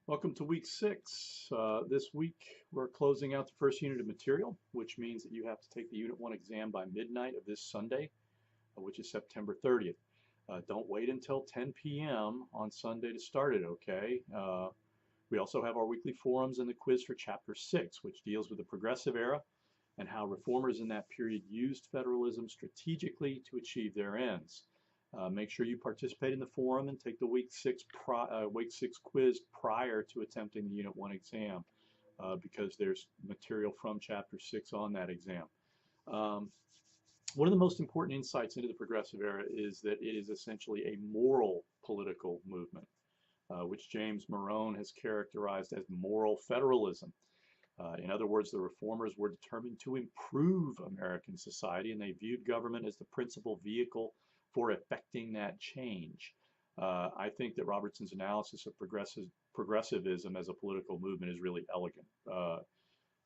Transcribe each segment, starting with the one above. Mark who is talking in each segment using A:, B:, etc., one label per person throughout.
A: Welcome to week 6. This week we're closing out the first unit of material, which means that you have to take the Unit 1 exam by midnight of this Sunday, which is September 30th. Don't wait until 10 p.m. on Sunday to start it, okay? We also have our weekly forums and the quiz for Chapter 6, which deals with the Progressive Era and how reformers in that period used federalism strategically to achieve their ends. Make sure you participate in the forum and take the week 6 quiz prior to attempting the Unit 1 exam because there's material from Chapter 6 on that exam. One of the most important insights into the Progressive Era is that it is essentially a moral political movement, which James Morone has characterized as moral federalism. In other words, the reformers were determined to improve American society, and they viewed government as the principal vehicle for effecting that change. I think that Robertson's analysis of progressivism as a political movement is really elegant.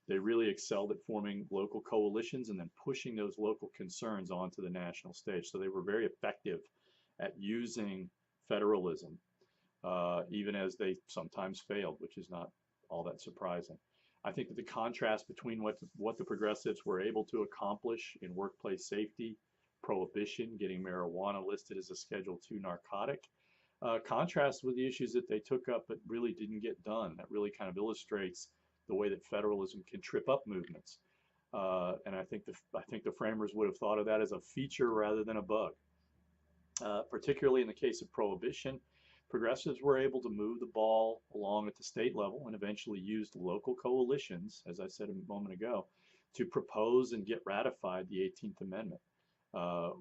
A: They really excelled at forming local coalitions and then pushing those local concerns onto the national stage. So they were very effective at using federalism, even as they sometimes failed, which is not all that surprising. I think that the contrast between what the progressives were able to accomplish in workplace safety, prohibition, getting marijuana listed as a Schedule II narcotic, contrasts with the issues that they took up but really didn't get done. That really kind of illustrates the way that federalism can trip up movements. And I think the framers would have thought of that as a feature rather than a bug. Particularly in the case of prohibition, progressives were able to move the ball along at the state level and eventually used local coalitions, as I said a moment ago, to propose and get ratified the 18th Amendment.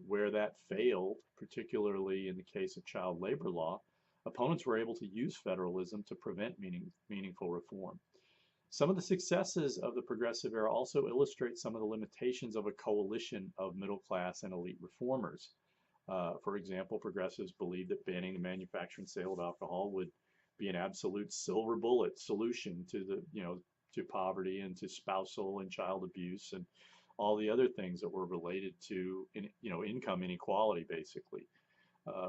A: Where that failed, particularly in the case of child labor law, opponents were able to use federalism to prevent meaningful reform. Some of the successes of the Progressive Era also illustrate some of the limitations of a coalition of middle class and elite reformers. For example, progressives believed that banning the manufacture and sale of alcohol would be an absolute silver bullet solution to to poverty and to spousal and child abuse and all the other things that were related to income inequality, basically.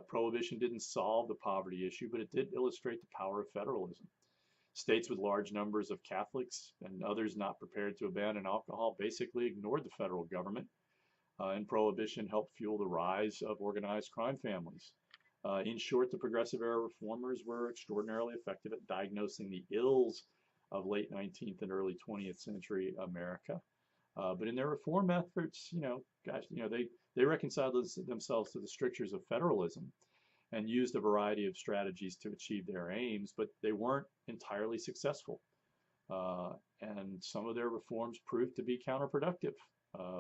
A: Prohibition didn't solve the poverty issue, but it did illustrate the power of federalism. States with large numbers of Catholics and others not prepared to abandon alcohol basically ignored the federal government, and prohibition helped fuel the rise of organized crime families. In short, the Progressive Era reformers were extraordinarily effective at diagnosing the ills of late 19th and early 20th century America. But in their reform efforts, they reconciled themselves to the strictures of federalism and used a variety of strategies to achieve their aims, but they weren't entirely successful. And some of their reforms proved to be counterproductive,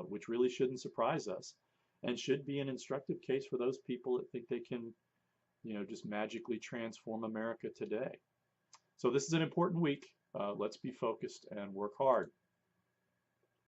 A: which really shouldn't surprise us and should be an instructive case for those people that think they can, just magically transform America today. So this is an important week. Let's be focused and work hard.